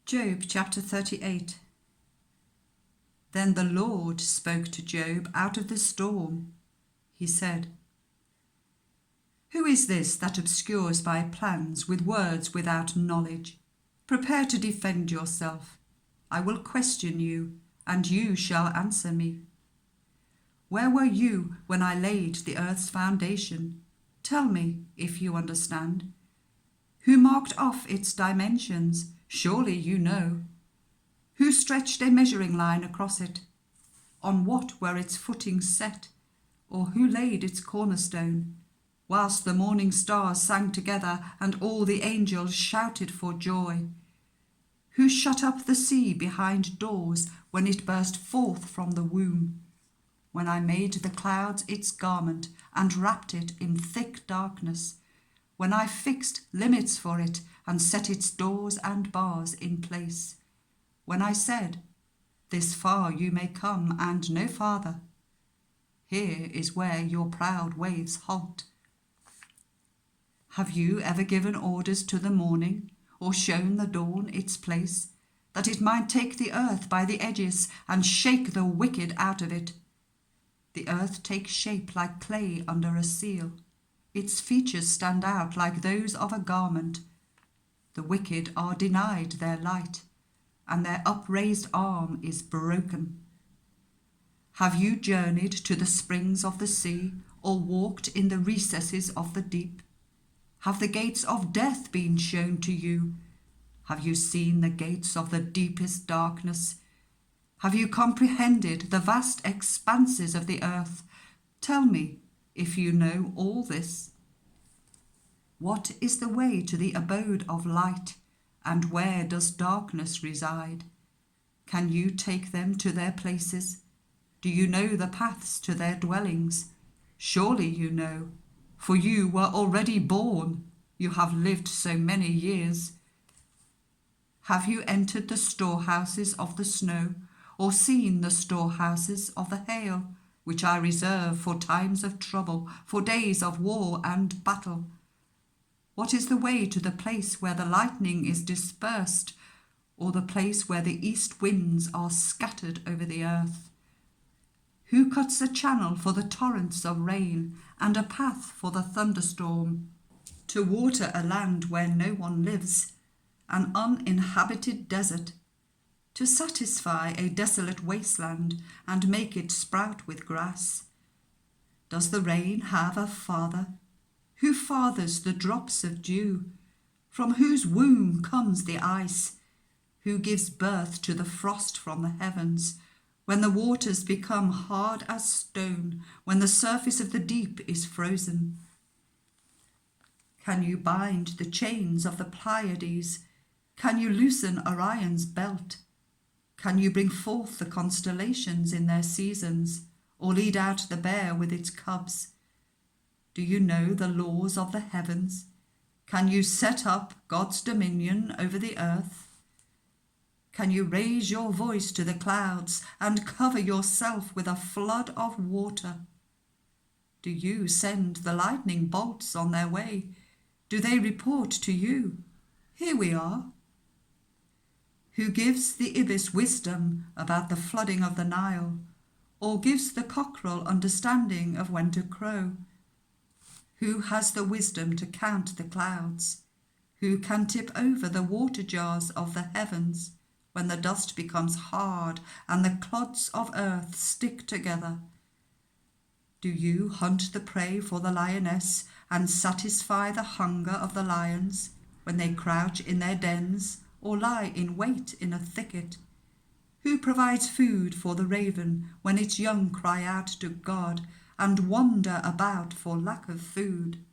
Job chapter 38. Then the Lord spoke to Job out of the storm. He said, "Who is this that obscures my plans with words without knowledge? Prepare to defend yourself. I will question you, and you shall answer me. Where were you when I laid the earth's foundation? Tell me, if you understand. Who marked off its dimensions? Surely you know. Who stretched a measuring line across it? On what were its footings set? Or who laid its cornerstone? Whilst the morning stars sang together and all the angels shouted for joy. Who shut up the sea behind doors when it burst forth from the womb? When I made the clouds its garment and wrapped it in thick darkness, when I fixed limits for it and set its doors and bars in place, when I said, 'This far you may come and no farther,' here is where your proud waves halt. Have you ever given orders to the morning, or shown the dawn its place, that it might take the earth by the edges and shake the wicked out of it? The earth takes shape like clay under a seal. Its features stand out like those of a garment. The wicked are denied their light, and their upraised arm is broken. Have you journeyed to the springs of the sea, or walked in the recesses of the deep? Have the gates of death been shown to you? Have you seen the gates of the deepest darkness? Have you comprehended the vast expanses of the earth? Tell me, if you know all this. What is the way to the abode of light, and where does darkness reside? Can you take them to their places? Do you know the paths to their dwellings? Surely you know, for you were already born. You have lived so many years. Have you entered the storehouses of the snow, or seen the storehouses of the hail, which I reserve for times of trouble, for days of war and battle? What is the way to the place where the lightning is dispersed, or the place where the east winds are scattered over the earth? Who cuts a channel for the torrents of rain, and a path for the thunderstorm, to water a land where no one lives, an uninhabited desert, to satisfy a desolate wasteland and make it sprout with grass? Does the rain have a father? Who fathers the drops of dew? From whose womb comes the ice? Who gives birth to the frost from the heavens, when the waters become hard as stone, when the surface of the deep is frozen? Can you bind the chains of the Pleiades? Can you loosen Orion's belt? Can you bring forth the constellations in their seasons, or lead out the bear with its cubs? Do you know the laws of the heavens? Can you set up God's dominion over the earth? Can you raise your voice to the clouds and cover yourself with a flood of water? Do you send the lightning bolts on their way? Do they report to you, 'Here we are'? Who gives the ibis wisdom about the flooding of the Nile, or gives the cockerel understanding of when to crow? Who has the wisdom to count the clouds? Who can tip over the water jars of the heavens when the dust becomes hard and the clods of earth stick together? Do you hunt the prey for the lioness and satisfy the hunger of the lions when they crouch in their dens or lie in wait in a thicket? Who provides food for the raven when its young cry out to God and wander about for lack of food?